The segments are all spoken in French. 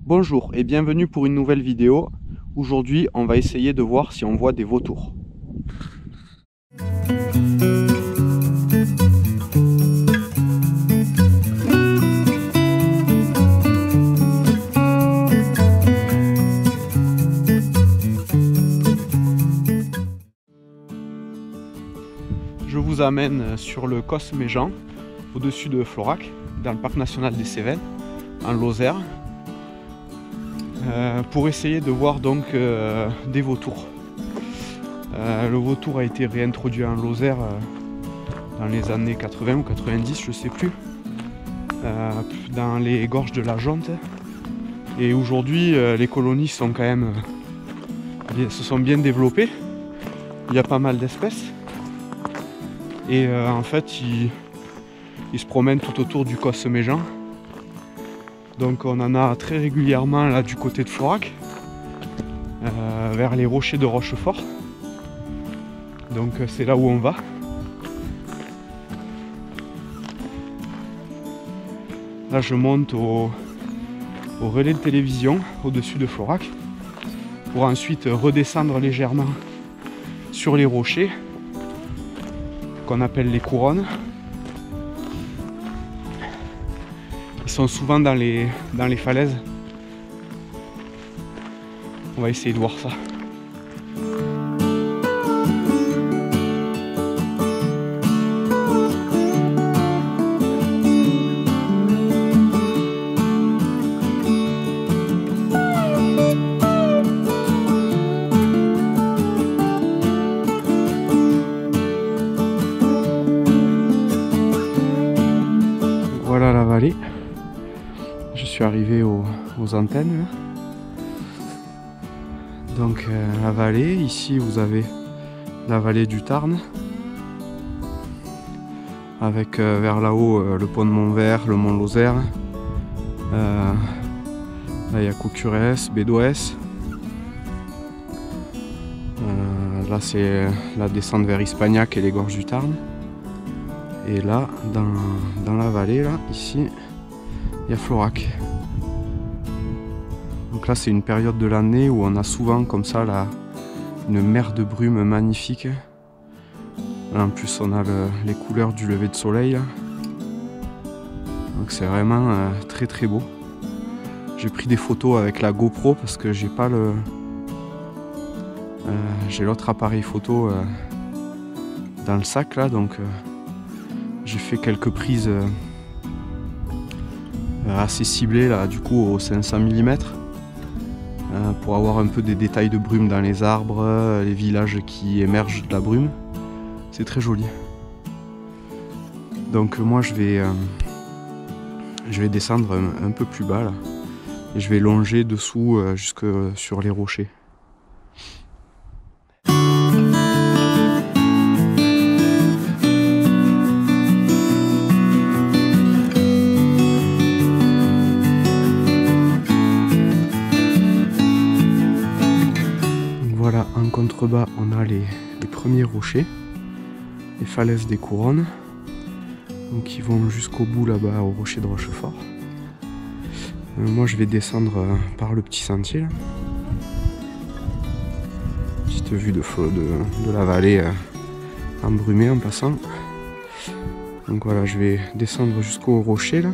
Bonjour et bienvenue pour une nouvelle vidéo. Aujourd'hui, on va essayer de voir si on voit des vautours. Je vous amène sur le Causse Méjean, au-dessus de Florac, dans le parc national des Cévennes, en Lozère, pour essayer de voir donc des vautours. Le vautour a été réintroduit en Lozère dans les années 80 ou 90, je sais plus, dans les gorges de la Jonte. Et aujourd'hui, les colonies sont quand même, se sont bien développées. Il y a pas mal d'espèces. Et en fait, ils se promènent tout autour du Causse Méjean. Donc on en a très régulièrement là du côté de Florac, vers les rochers de Rochefort. Donc c'est là où on va. Là je monte au relais de télévision au-dessus de Florac pour ensuite redescendre légèrement sur les rochers qu'on appelle les couronnes. Ils sont souvent dans les falaises. On va essayer de voir ça. Voilà la vallée. Je suis arrivé aux antennes là. Donc la vallée, ici vous avez la vallée du Tarn avec vers là-haut le pont de Montvert, le mont Lozère. Là il y a Cocurès, Bédoès. Là c'est la descente vers Ispagnac et les gorges du Tarn. Et là dans la vallée là, ici il y a Florac. Donc là c'est une période de l'année où on a souvent comme ça une mer de brume magnifique. Là, en plus on a les couleurs du lever de soleil là. Donc c'est vraiment très très beau. J'ai pris des photos avec la GoPro parce que j'ai pas j'ai l'autre appareil photo dans le sac là, donc j'ai fait quelques prises assez ciblées là, du coup au 500 mm pour avoir un peu des détails de brume dans les arbres, les villages qui émergent de la brume. C'est très joli. Donc moi je vais descendre un peu plus bas là et je vais longer dessous jusque sur les rochers. Voilà, en contrebas, on a les premiers rochers, les falaises des couronnes, donc qui vont jusqu'au bout là-bas au rocher de Rochefort. Moi, je vais descendre par le petit sentier, là. Petite vue de la vallée embrumée en passant. Donc voilà, je vais descendre jusqu'au rocher là.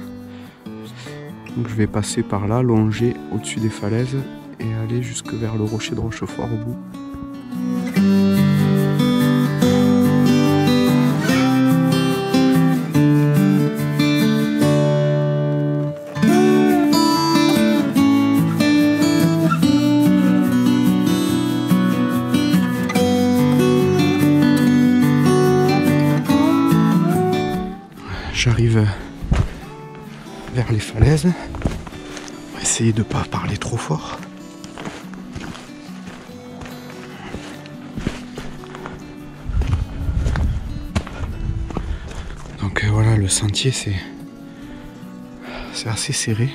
Donc je vais passer par là, longer au-dessus des falaises et aller jusque vers le rocher de Rochefort au bout. J'arrive vers les falaises. On va essayer de ne pas parler trop fort. Donc voilà, le sentier c'est assez serré.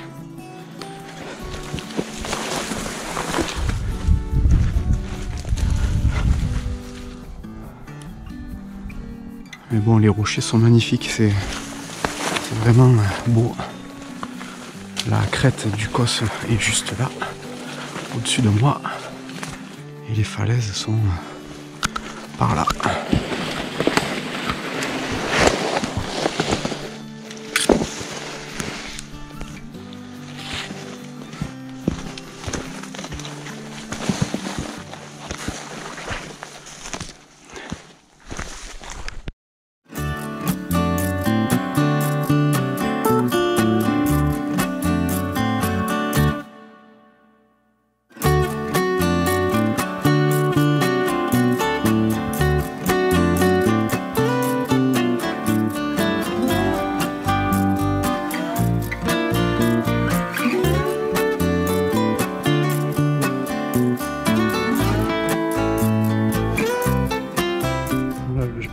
Mais bon, les rochers sont magnifiques, c'est vraiment beau. La crête du Causse est juste là, au-dessus de moi. Et les falaises sont par là.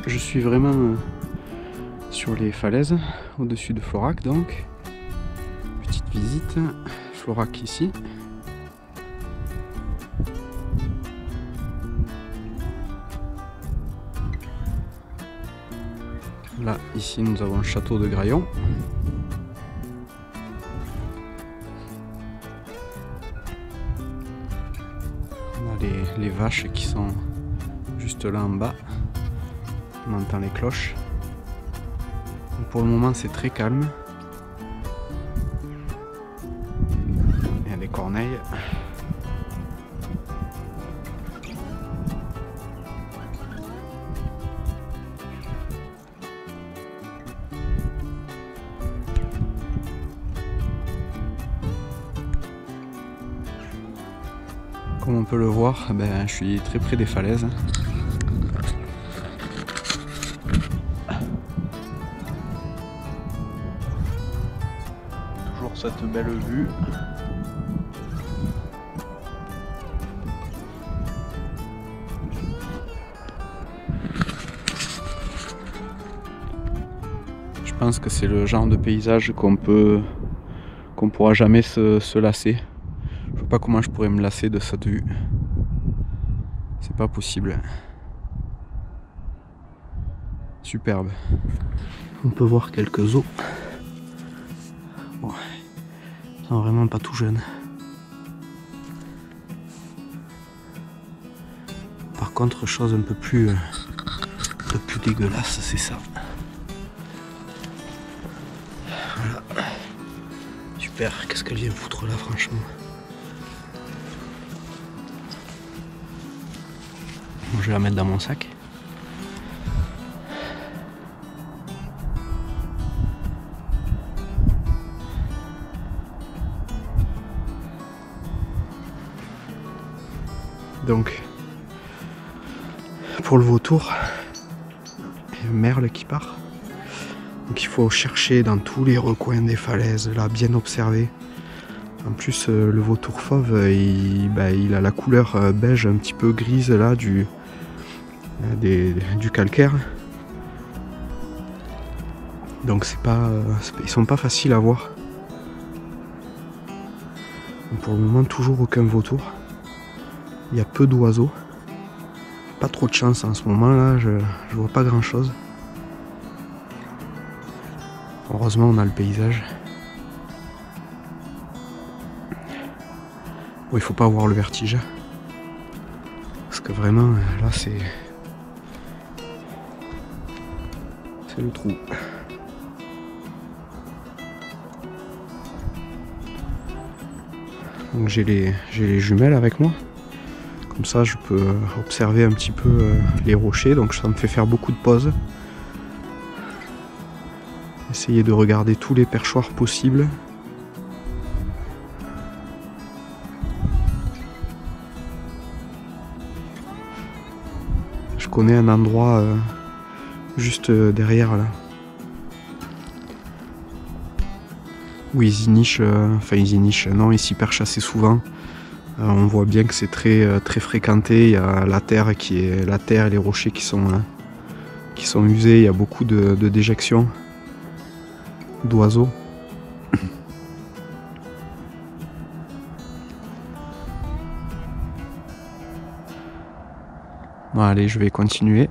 Je suis vraiment sur les falaises au-dessus de Florac, donc petite visite. Florac ici. Là, ici, nous avons le château de Graillon. On a les vaches qui sont juste là en bas. On entend les cloches. Donc pour le moment, c'est très calme. Il y a des corneilles. Comme on peut le voir, je suis très près des falaises. Toujours cette belle vue. Je pense que c'est le genre de paysage qu'on pourra jamais se lasser. Je vois pas comment je pourrais me lasser de cette vue. C'est pas possible. Superbe. On peut voir quelques os. Bon, ils sont vraiment pas tout jeunes. Par contre, chose un peu plus dégueulasse, c'est ça. Voilà. Super, qu'est-ce qu'elle vient foutre là, franchement. Bon, je vais la mettre dans mon sac. Donc, pour le vautour, il y a un merle qui part. Donc il faut chercher dans tous les recoins des falaises, là, bien observer. En plus, le vautour fauve, il a la couleur beige un petit peu grise là du calcaire. Donc ils sont pas faciles à voir. Donc pour le moment, toujours aucun vautour. Il y a peu d'oiseaux. Pas trop de chance en ce moment là, je vois pas grand chose. Heureusement, on a le paysage. Bon, il faut pas avoir le vertige. Parce que vraiment, là, c'est le trou. Donc j'ai les jumelles avec moi. Comme ça, je peux observer un petit peu les rochers. Donc ça me fait faire beaucoup de pauses. Essayer de regarder tous les perchoirs possibles. Je connais un endroit juste derrière là. Où ils y nichent, non, ils s'y perchent assez souvent. On voit bien que c'est très fréquenté. Il y a la terre et les rochers qui sont usés. Il y a beaucoup de déjections d'oiseaux. Bon, allez, je vais continuer.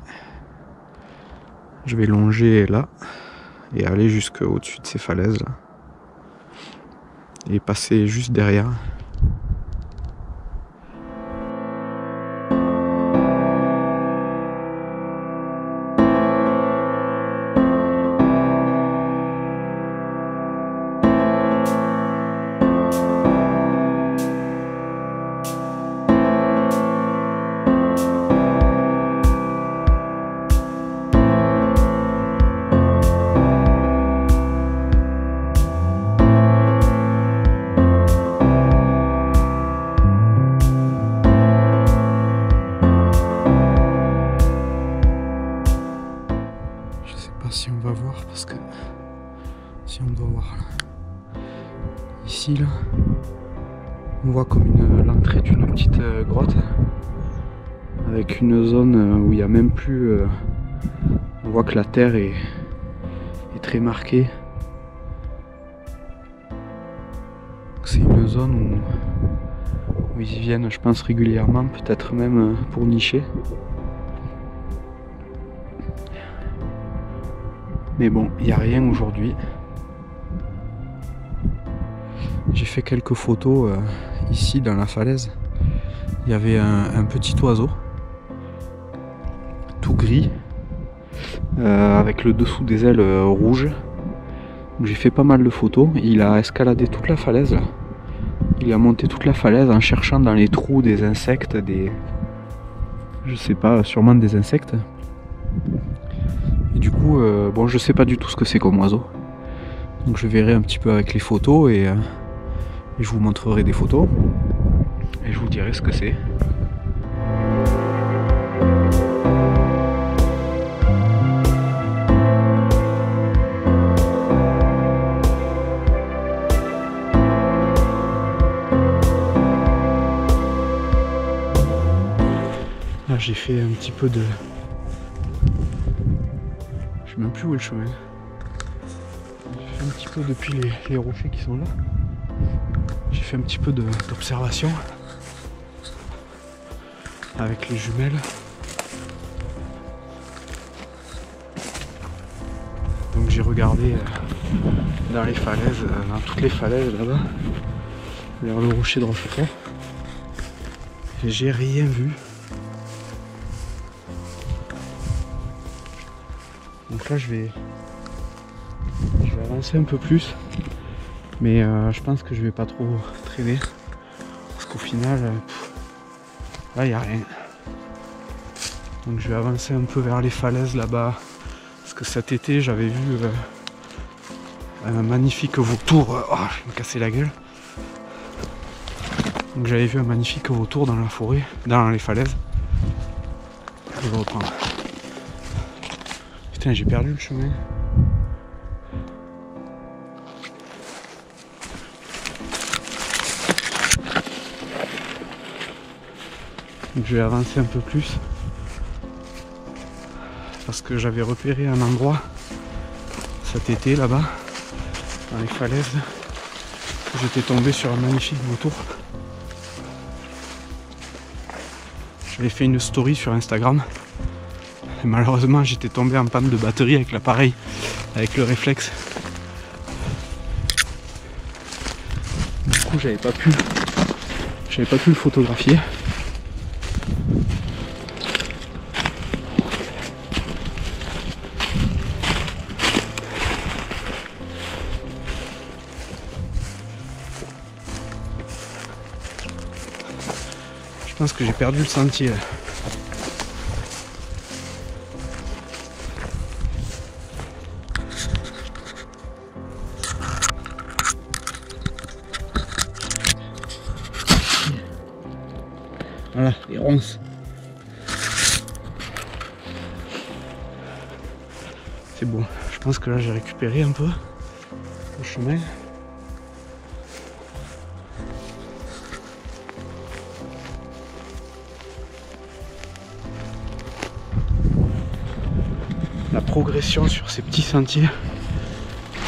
Je vais longer là et aller jusqu'au-dessus de ces falaises là. est passé juste derrière. Si on va voir, parce que si on doit voir là. Ici là, on voit comme l'entrée d'une petite grotte avec une zone où il n'y a même plus, on voit que la terre est très marquée. C'est une zone où ils y viennent, je pense, régulièrement, peut-être même pour nicher. Mais bon, il n'y a rien aujourd'hui. J'ai fait quelques photos ici dans la falaise. Il y avait un petit oiseau, tout gris, avec le dessous des ailes rouges. J'ai fait pas mal de photos. Il a escaladé toute la falaise là. Il a monté toute la falaise en cherchant dans les trous des insectes, je sais pas, sûrement des insectes. Et du coup, bon, je sais pas du tout ce que c'est comme oiseau. Donc je verrai un petit peu avec les photos et je vous montrerai des photos. Et je vous dirai ce que c'est. Là j'ai fait un petit peu de... Je sais même plus où est le chemin. J'ai fait un petit peu depuis les rochers qui sont là. J'ai fait un petit peu d'observation avec les jumelles. Donc j'ai regardé dans les falaises, dans toutes les falaises là-bas, vers le rocher de Rochefort. Et j'ai rien vu. Donc là je vais avancer un peu plus, mais je pense que je vais pas trop traîner parce qu'au final là il n'y a rien. Donc je vais avancer un peu vers les falaises là-bas parce que cet été j'avais vu un magnifique vautour. Oh, je vais me casser la gueule. Donc j'avais vu un magnifique vautour dans la forêt, dans les falaises. Je vais reprendre. Putain, j'ai perdu le chemin. Donc je vais avancer un peu plus parce que j'avais repéré un endroit cet été là-bas dans les falaises où j'étais tombé sur un magnifique vautour. J'avais fait une story sur Instagram. Et malheureusement j'étais tombé en panne de batterie avec l'appareil, avec le réflexe. Du coup j'avais pas pu le photographier. Je pense que j'ai perdu le sentier là. Voilà, les ronces. C'est bon, je pense que là j'ai récupéré un peu le chemin. La progression sur ces petits sentiers,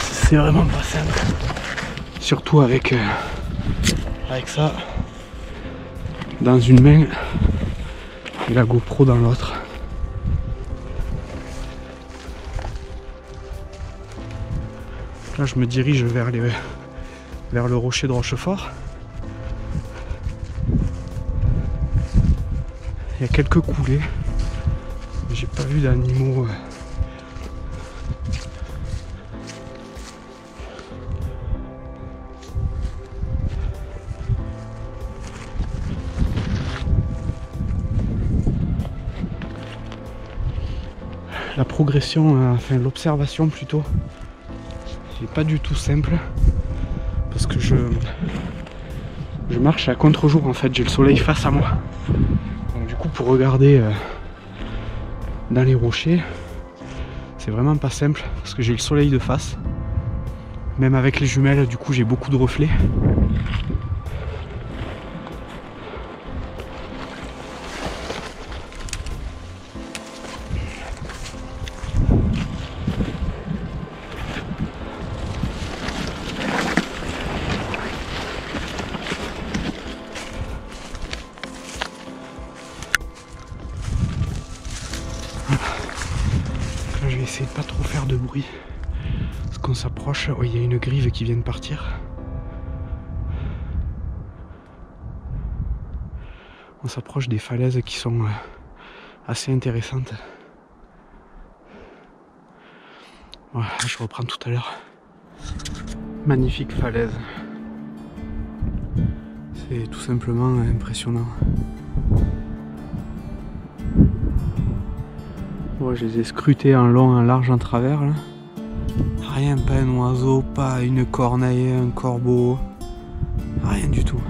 c'est vraiment pas simple. Surtout avec ça dans une main et la GoPro dans l'autre. Là je me dirige vers vers le rocher de Rochefort. Il y a quelques coulées, mais j'ai pas vu d'animaux. La progression, enfin l'observation plutôt, n'est pas du tout simple parce que je marche à contre-jour en fait, j'ai le soleil face à moi. Donc du coup pour regarder dans les rochers, c'est vraiment pas simple parce que j'ai le soleil de face. Même avec les jumelles, du coup j'ai beaucoup de reflets. Là, je vais essayer de pas trop faire de bruit parce qu'on s'approche. Oh, il y a une grive qui vient de partir. On s'approche des falaises qui sont assez intéressantes. Voilà, je reprends tout à l'heure. Magnifique falaise. C'est tout simplement impressionnant. Ouais, je les ai scrutés en long, en large, en travers là. Rien, pas un oiseau, pas une corneille, un corbeau. Rien du tout.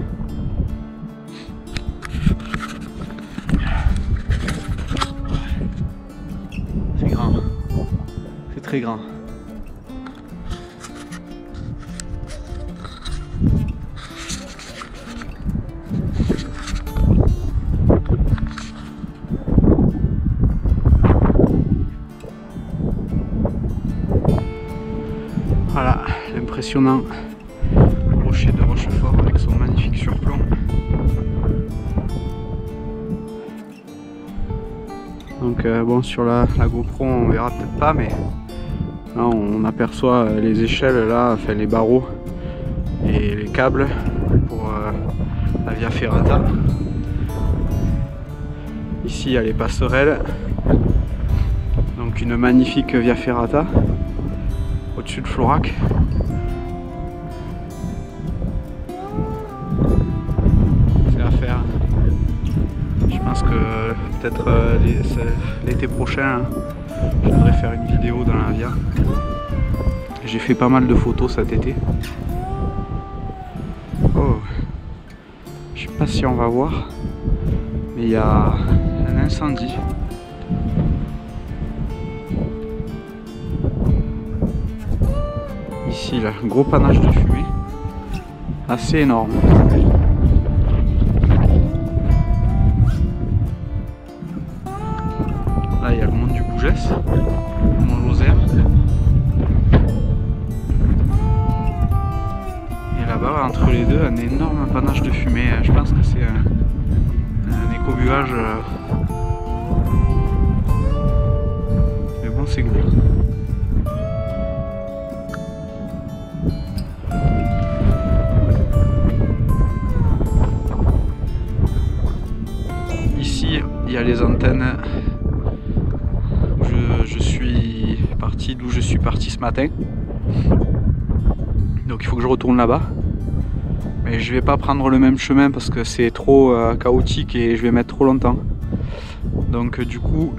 C'est grand. C'est très grand. Voilà, l'impressionnant rocher de Rochefort avec son magnifique surplomb. Donc bon, sur la GoPro on verra peut-être pas, mais là on aperçoit les échelles là, enfin les barreaux et les câbles pour la Via Ferrata. Ici il y a les passerelles, donc une magnifique Via Ferrata au-dessus de Florac. C'est à faire. Je pense que peut-être l'été prochain, je voudrais faire une vidéo dans la Via. J'ai fait pas mal de photos cet été. Oh, je sais pas si on va voir, mais il y a un incendie. Ici, là, un gros panache de fumée, assez énorme. Là, il y a le mont du Bougès, le mont Lozère. Et là-bas, entre les deux, un énorme panache de fumée. Je pense que c'est un écobuage. Mais bon, c'est gros. Ici, il y a les antennes d'où je suis parti ce matin. Donc il faut que je retourne là-bas. Mais je vais pas prendre le même chemin parce que c'est trop chaotique et je vais mettre trop longtemps. Donc du coup,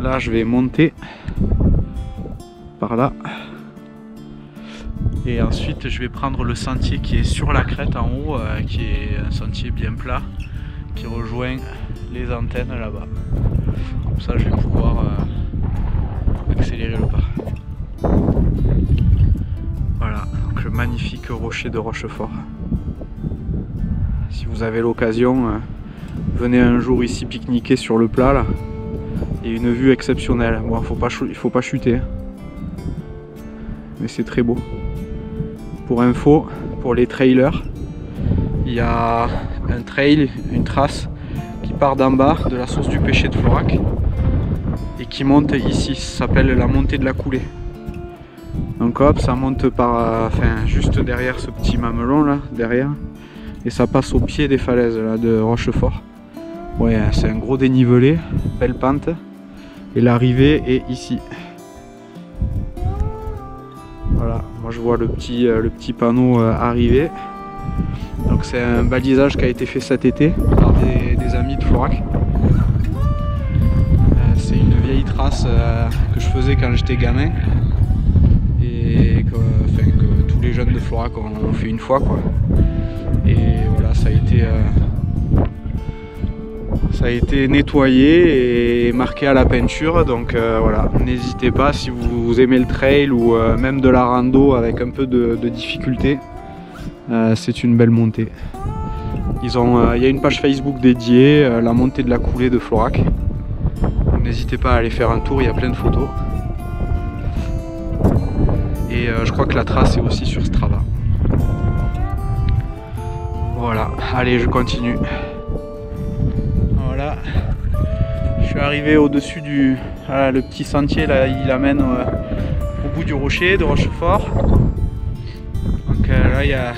là je vais monter par là. Et ensuite je vais prendre le sentier qui est sur la crête en haut, qui est un sentier bien plat, qui rejoint les antennes là-bas. Comme ça je vais pouvoir accélérer le pas. Voilà, donc le magnifique rocher de Rochefort. Si vous avez l'occasion, venez un jour ici pique-niquer sur le plat là. Et une vue exceptionnelle. Bon, il faut pas chuter. Mais c'est très beau. Pour info, pour les trailers, il y a un trail, une trace qui part d'en bas de la source du Pêcher de Florac et qui monte ici, ça s'appelle la montée de la Coulée. Donc hop, ça monte par, enfin juste derrière ce petit mamelon là, derrière, et ça passe au pied des falaises là de Rochefort. Ouais, c'est un gros dénivelé, belle pente, et l'arrivée est ici. Voilà, moi je vois le petit panneau arriver. Donc c'est un balisage qui a été fait cet été par des amis de Florac. C'est une vieille trace que je faisais quand j'étais gamin. Et que tous les jeunes de Florac ont fait une fois quoi. Et voilà, ça a été nettoyé et marqué à la peinture, donc voilà, n'hésitez pas si vous aimez le trail ou même de la rando avec un peu de difficulté, c'est une belle montée. Il y a une page Facebook dédiée, la montée de la coulée de Florac, n'hésitez pas à aller faire un tour, il y a plein de photos. Et je crois que la trace est aussi sur Strava. Voilà, allez, je continue. Voilà, je suis arrivé au-dessus du... Voilà, le petit sentier là, il amène au bout du rocher de Rochefort. Donc là, il y a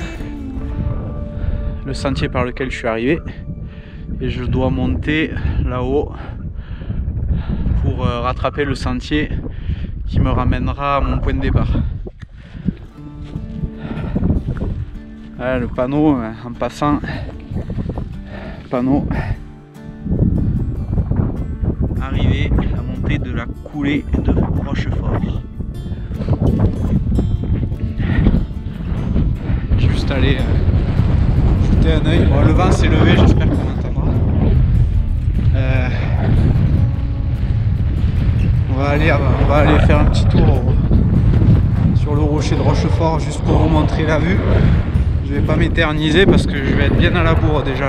le sentier par lequel je suis arrivé. Et je dois monter là-haut pour rattraper le sentier qui me ramènera à mon point de départ. Voilà le panneau en passant. Panneau. Arrivée, la montée de la coulée de Rochefort. Juste aller jeter un œil. Bon, le vent s'est levé, j'espère qu'on entendra. On va aller faire un petit tour sur le rocher de Rochefort juste pour vous montrer la vue. Je vais pas m'éterniser parce que je vais être bien à la bourre déjà.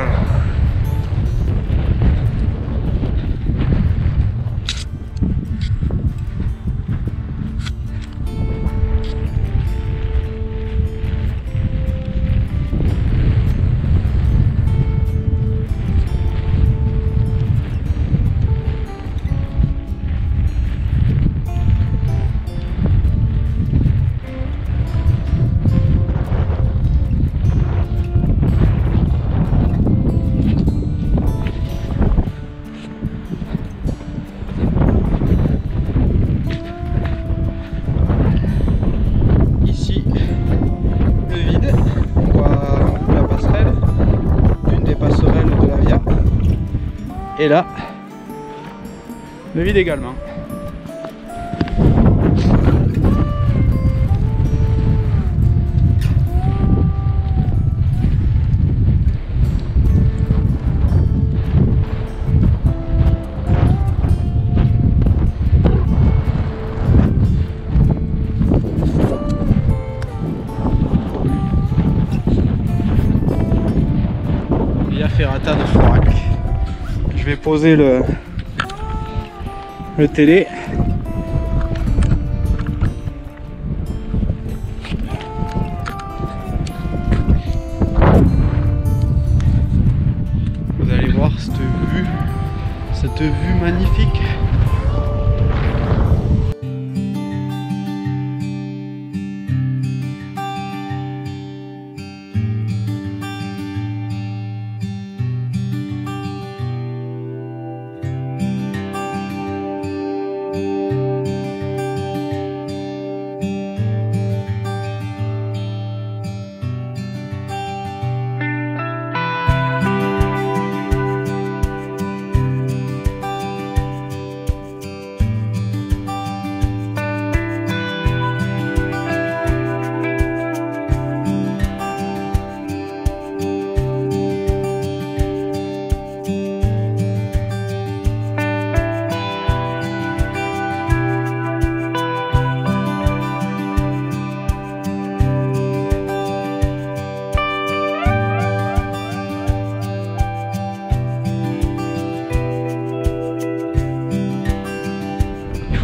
Et là, le vide également. Via Ferrata de Florac. Je vais poser le télé. Vous allez voir cette vue magnifique.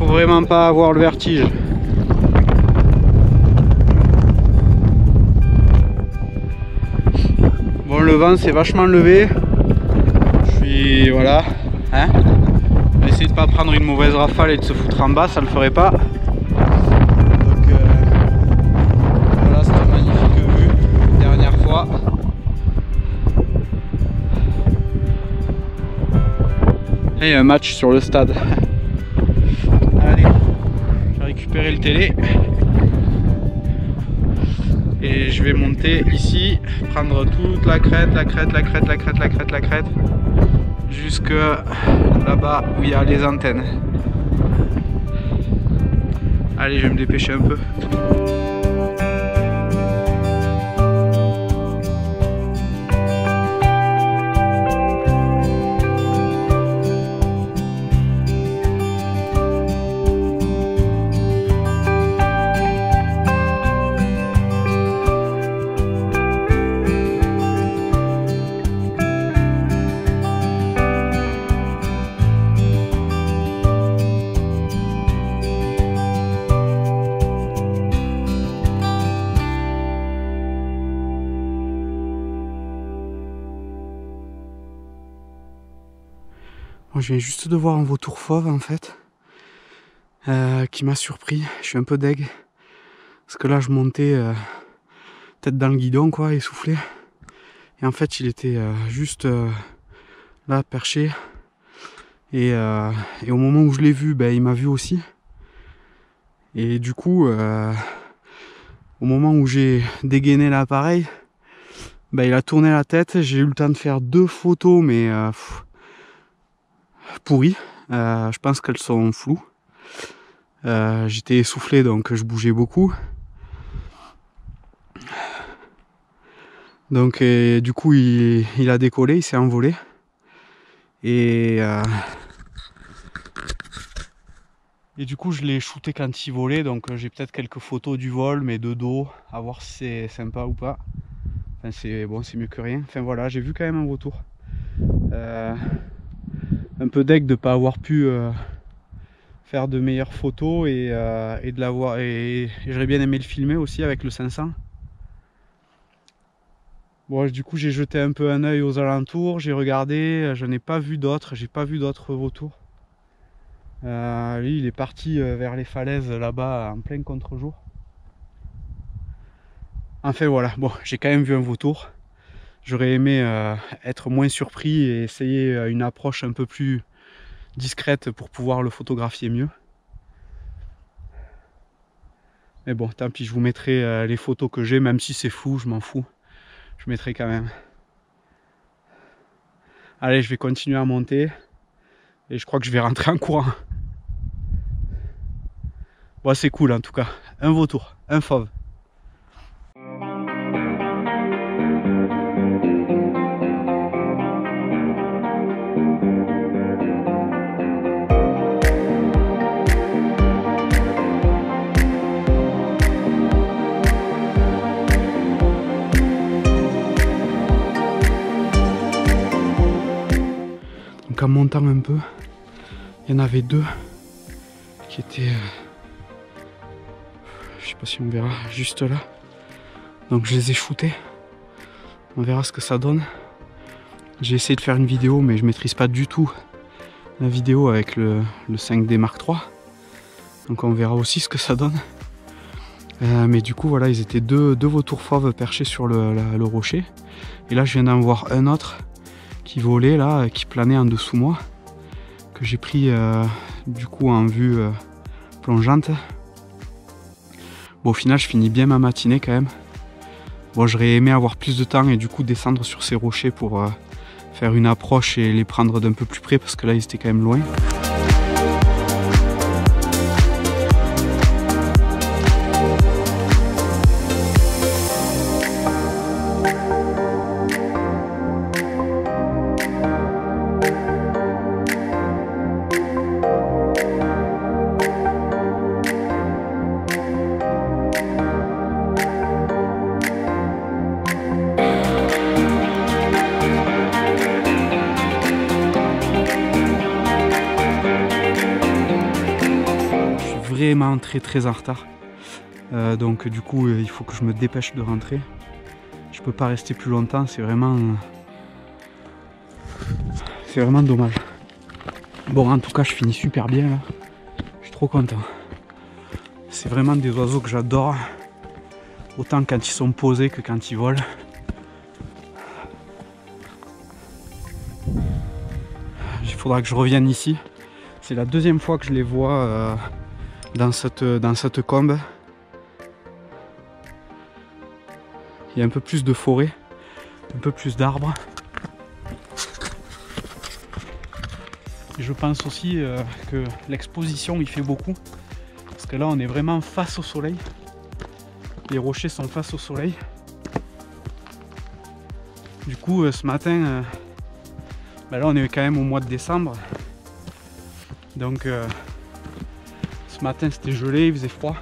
Vraiment pas avoir le vertige. Bon, le vent s'est vachement levé. Je suis... voilà. Hein, on va essayer de pas prendre une mauvaise rafale et de se foutre en bas, ça le ferait pas. Donc Et il y a un match sur le stade. Allez, je vais récupérer le télé. Et je vais monter ici, prendre toute la crête, jusque là-bas où il y a les antennes. Allez, je vais me dépêcher un peu. Moi, je viens juste de voir un vautour fauve en fait, qui m'a surpris. Je suis un peu deg parce que là je montais tête dans le guidon quoi, essoufflé, et en fait il était juste là perché, et au moment où je l'ai vu, il m'a vu aussi, et du coup au moment où j'ai dégainé l'appareil, il a tourné la tête. J'ai eu le temps de faire 2 photos mais pourries, je pense qu'elles sont floues. J'étais essoufflé donc je bougeais beaucoup. Donc du coup il a décollé, il s'est envolé. Et du coup je l'ai shooté quand il volait, donc j'ai peut-être quelques photos du vol mais de dos, à voir si c'est sympa ou pas. Enfin c'est bon, c'est mieux que rien. Enfin voilà, j'ai vu quand même un vautour. Un peu deg de ne pas avoir pu faire de meilleures photos et de l'avoir, et j'aurais bien aimé le filmer aussi avec le 500. Bon, du coup j'ai jeté un peu un œil aux alentours, j'ai regardé, je n'ai pas vu d'autres, j'ai pas vu d'autres vautours. Lui il est parti vers les falaises là-bas en plein contre-jour. Enfin voilà, bon, j'ai quand même vu un vautour. J'aurais aimé être moins surpris et essayer une approche un peu plus discrète pour pouvoir le photographier mieux. Mais bon, tant pis, je vous mettrai les photos que j'ai, même si c'est flou, je m'en fous. Je mettrai quand même. Allez, je vais continuer à monter. Et je crois que je vais rentrer en courant. Bon, c'est cool en tout cas. Un vautour, un fauve. En montant un peu, il y en avait 2 qui étaient, je sais pas si on verra, juste là. Donc je les ai shootés, on verra ce que ça donne. J'ai essayé de faire une vidéo mais je maîtrise pas du tout la vidéo avec le 5D Mark III, donc on verra aussi ce que ça donne. Mais du coup voilà, ils étaient deux vautours fauves perchés sur le rocher, et là je viens d'en voir un autre qui volait là, qui planait en dessous moi, que j'ai pris du coup en vue plongeante. Bon, au final je finis bien ma matinée quand même. Bon, j'aurais aimé avoir plus de temps et du coup descendre sur ces rochers pour faire une approche et les prendre d'un peu plus près, parce que là ils étaient quand même loin. Vraiment très en retard, donc du coup il faut que je me dépêche de rentrer. Je peux pas rester plus longtemps, c'est vraiment dommage. Bon, en tout cas je finis super bien là, je suis trop content. C'est vraiment des oiseaux que j'adore, autant quand ils sont posés que quand ils volent. il faudra que je revienne ici. C'est la deuxième fois que je les vois dans cette combe. Il y a un peu plus de forêt, un peu plus d'arbres. Je pense aussi que l'exposition il fait beaucoup. Parce que là on est vraiment face au soleil. Les rochers sont face au soleil. Du coup ce matin, là on est quand même au mois de décembre. Donc ce matin c'était gelé, il faisait froid.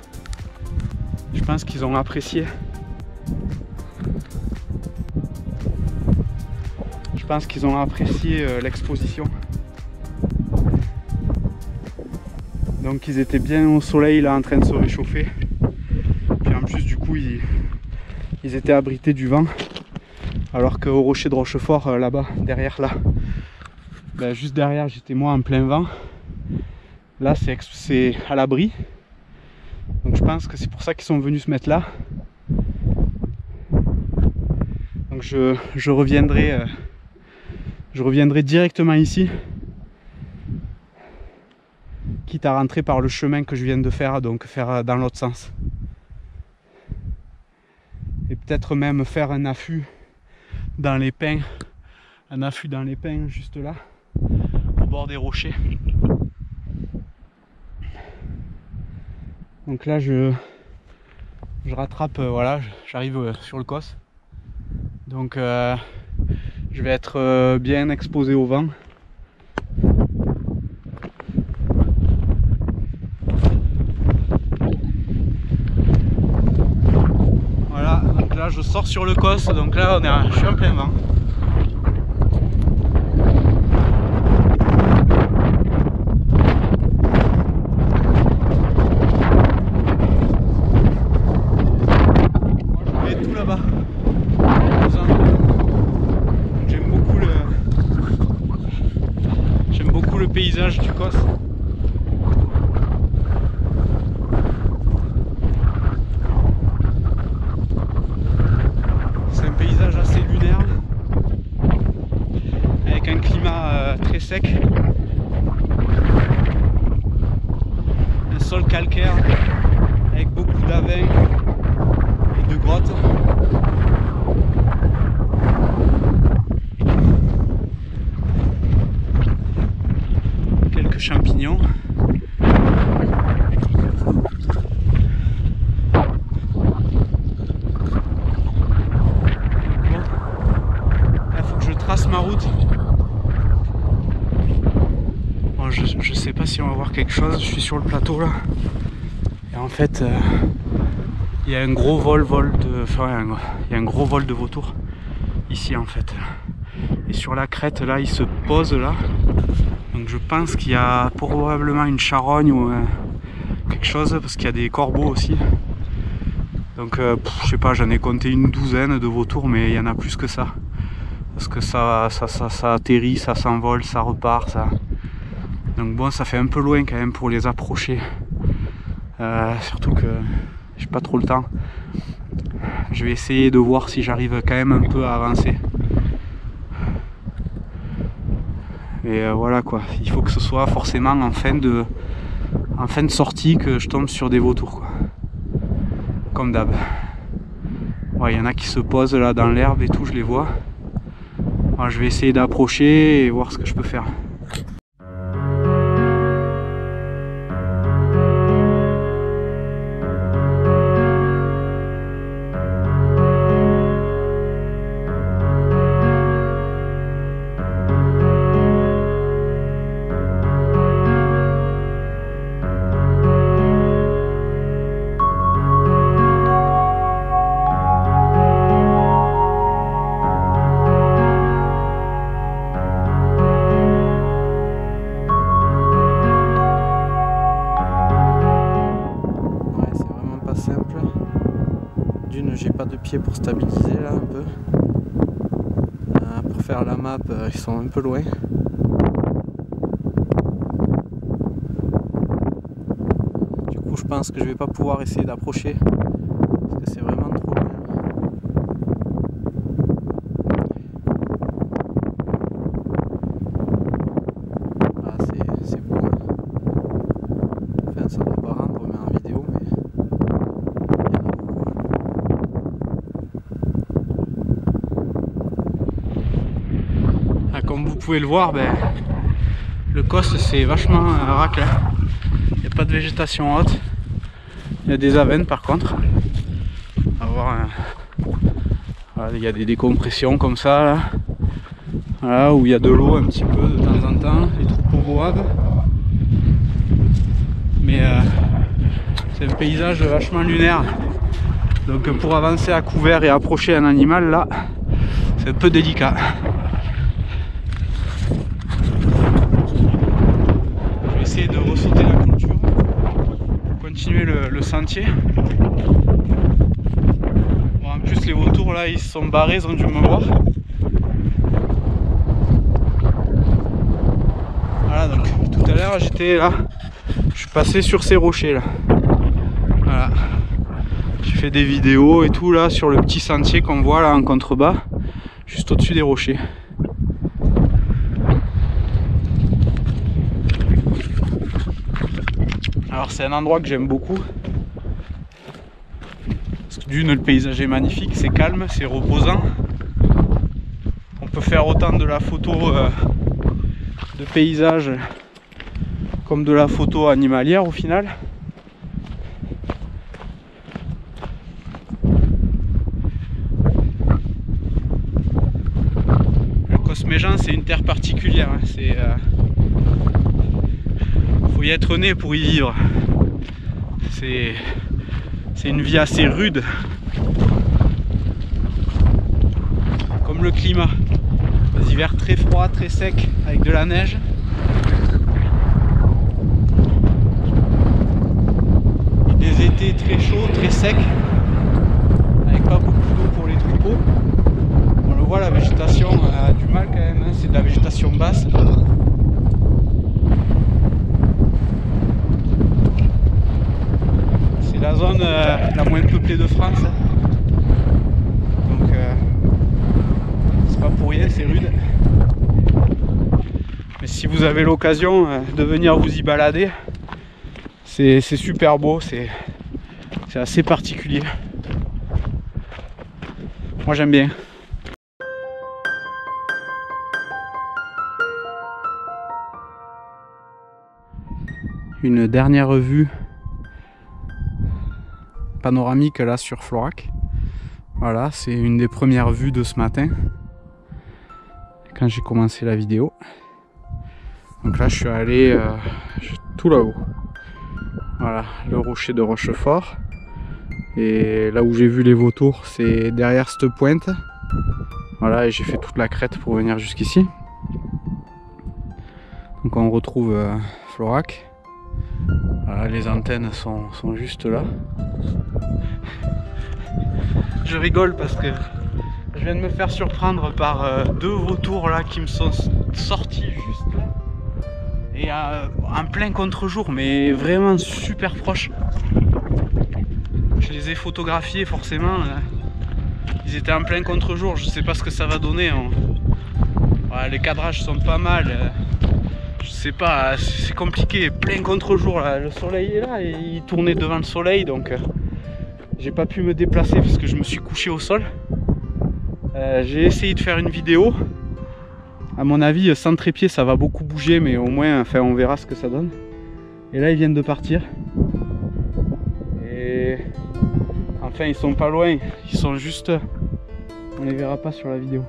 Je pense qu'ils ont apprécié. Je pense qu'ils ont apprécié l'exposition. Donc ils étaient bien au soleil là en train de se réchauffer. Puis en plus du coup ils étaient abrités du vent. Alors qu'au rocher de Rochefort là-bas, derrière là, juste derrière j'étais moi en plein vent. Là c'est à l'abri. Donc je pense que c'est pour ça qu'ils sont venus se mettre là. Donc je reviendrai directement ici. Quitte à rentrer par le chemin que je viens de faire, donc faire dans l'autre sens. Et peut-être même faire un affût dans les pins. Un affût dans les pins juste là, au bord des rochers. Donc là je rattrape, voilà, j'arrive sur le COS. Donc je vais être bien exposé au vent. Voilà, donc là je sors sur le COS, donc là je suis en plein vent. Moi je vais tout là-bas. J'aime beaucoup le paysage du COS. C'est un paysage assez lunaire, avec un climat très sec, un sol calcaire avec beaucoup d'avens et de grottes. Quelques champignons. Ma route. Bon, je sais pas si on va voir quelque chose. Je suis sur le plateau là. Et en fait, il y a un gros vol de. Enfin, il y a un gros vol de vautours ici en fait. Et sur la crête là, il se pose là. Donc je pense qu'il y a probablement une charogne ou quelque chose parce qu'il y a des corbeaux aussi. Donc je sais pas, j'en ai compté une douzaine de vautours, mais il y en a plus que ça. Parce que ça atterrit, ça s'envole, ça repart, ça. Donc bon, ça fait un peu loin quand même pour les approcher. Surtout que j'ai pas trop le temps. Je vais essayer de voir si j'arrive quand même un peu à avancer. Et voilà quoi, il faut que ce soit forcément en fin de sortie que je tombe sur des vautours quoi. Comme d'hab. Ouais, il y en a qui se posent là dans l'herbe et tout, je les vois. Alors, je vais essayer d'approcher et voir ce que je peux faire. J'ai pas de pied pour stabiliser là un peu. Pour faire la map, ils sont un peu loin. Du coup, je pense que je vais pas pouvoir essayer d'approcher parce que c'est vraiment trop loin. comme vous pouvez le voir, le Coste c'est vachement raclé. Il n'y a pas de végétation haute. Il y a des avennes par contre. Voilà, il y a des décompressions comme ça là. Voilà, où il y a de l'eau un petit peu de temps en temps. Les troupeaux boivent. Mais c'est un paysage vachement lunaire. Donc pour avancer à couvert et approcher un animal là, c'est un peu délicat. Je vais essayer de ressauter la clôture pour continuer le sentier. Bon, en plus les vautours là ils se sont barrés, ils ont dû me voir. Voilà, donc tout à l'heure j'étais là, je suis passé sur ces rochers là. Voilà. J'ai fait des vidéos et tout là sur le petit sentier qu'on voit là en contrebas, juste au-dessus des rochers. Alors c'est un endroit que j'aime beaucoup. Parce que d'une, le paysage est magnifique, c'est calme, c'est reposant. On peut faire autant de la photo de paysage comme de la photo animalière au final. Cosméjean c'est une terre particulière, hein. Faut y être né pour y vivre. C'est une vie assez rude. Comme le climat. Des hivers très froids, très secs, avec de la neige. Et des étés très chauds, très secs, avec pas beaucoup d'eau pour les troupeaux. On le voit, la végétation a du mal quand même, hein. C'est de la végétation basse. C'est la zone la moins peuplée de France. Donc c'est pas pour rien, c'est rude. Mais si vous avez l'occasion de venir vous y balader, c'est super beau, c'est assez particulier. Moi j'aime bien. Une dernière vue panoramique là sur Florac. Voilà, c'est une des premières vues de ce matin quand j'ai commencé la vidéo. Donc là je suis allé tout là-haut. Voilà, le rocher de Rochefort. Et là où j'ai vu les vautours, c'est derrière cette pointe. Voilà, et j'ai fait toute la crête pour venir jusqu'ici. Donc on retrouve Florac. Voilà, les antennes sont juste là. Je rigole parce que je viens de me faire surprendre par deux vautours là qui me sont sortis juste là. Et en plein contre-jour, mais vraiment super proche. Je les ai photographiés forcément. Ils étaient en plein contre-jour, je sais pas ce que ça va donner. Voilà, les cadrages sont pas mal. Je sais pas, c'est compliqué, plein contre-jour là. Le soleil est là et il tournait devant le soleil, donc j'ai pas pu me déplacer parce que je me suis couché au sol. J'ai essayé de faire une vidéo. À mon avis, sans trépied ça va beaucoup bouger, mais au moins enfin, on verra ce que ça donne. Et là ils viennent de partir. Et enfin ils sont pas loin, ils sont juste... On les verra pas sur la vidéo.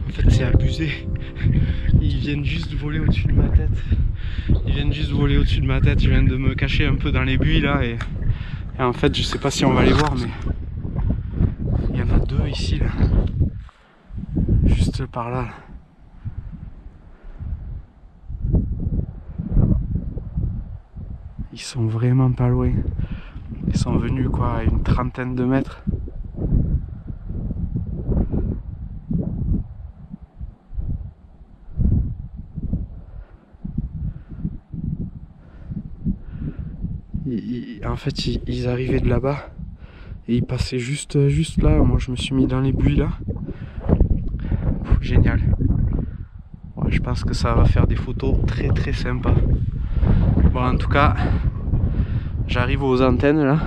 En fait c'est abusé, ils viennent juste voler au-dessus de ma tête. Ils viennent juste voler au-dessus de ma tête, je viens de me cacher un peu dans les buis là et Et en fait, je sais pas si on va les voir, mais il y en a deux ici, là. Juste par là. Ils sont vraiment pas loin. Ils sont venus quoi à une trentaine de mètres. En fait, ils arrivaient de là-bas et ils passaient juste là. Moi, je me suis mis dans les buis là. Génial. Ouais, je pense que ça va faire des photos très très sympas. Bon, en tout cas, j'arrive aux antennes là.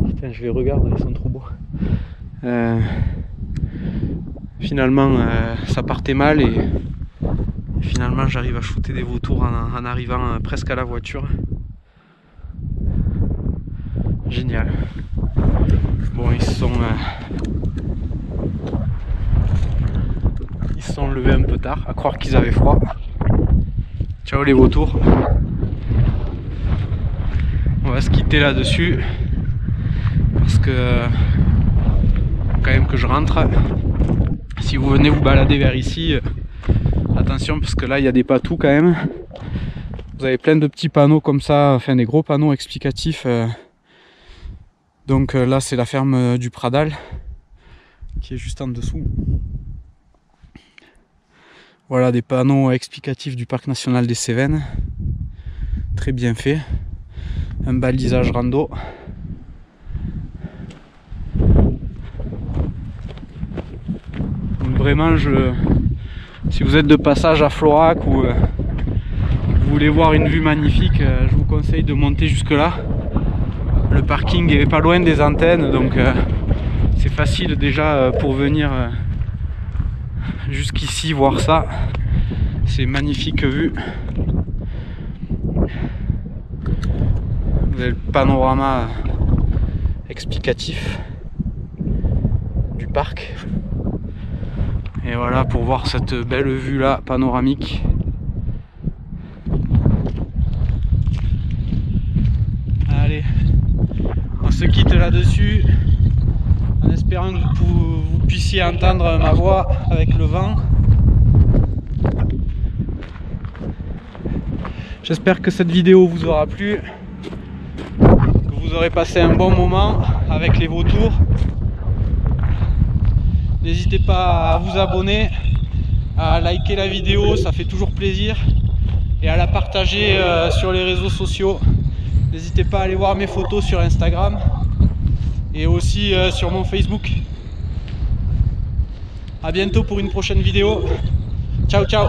Putain, je les regarde, ils sont trop beaux. Finalement, ça partait mal et finalement, j'arrive à shooter des vautours en arrivant presque à la voiture. Génial. Bon, ils se sont levés un peu tard, à croire qu'ils avaient froid. Ciao les vautours. On va se quitter là-dessus parce que quand même que je rentre. Si vous venez vous balader vers ici, attention parce que là il y a des patous quand même. Vous avez plein de petits panneaux comme ça, enfin des gros panneaux explicatifs. Donc là c'est la ferme du Pradal qui est juste en dessous. Voilà des panneaux explicatifs du parc national des Cévennes. Très bien fait. Un balisage rando. Donc vraiment si vous êtes de passage à Florac ou vous voulez voir une vue magnifique, je vous conseille de monter jusque là. Le parking est pas loin des antennes, donc c'est facile déjà pour venir jusqu'ici voir ça. C'est magnifique vue. Vous avez le panorama explicatif du parc. Et voilà pour voir cette belle vue là panoramique. Allez, on se quitte là-dessus en espérant que vous puissiez entendre ma voix avec le vent. J'espère que cette vidéo vous aura plu, que vous aurez passé un bon moment avec les vautours. N'hésitez pas à vous abonner, à liker la vidéo, ça fait toujours plaisir, et à la partager sur les réseaux sociaux. N'hésitez pas à aller voir mes photos sur Instagram et aussi sur mon Facebook. A bientôt pour une prochaine vidéo. Ciao ciao.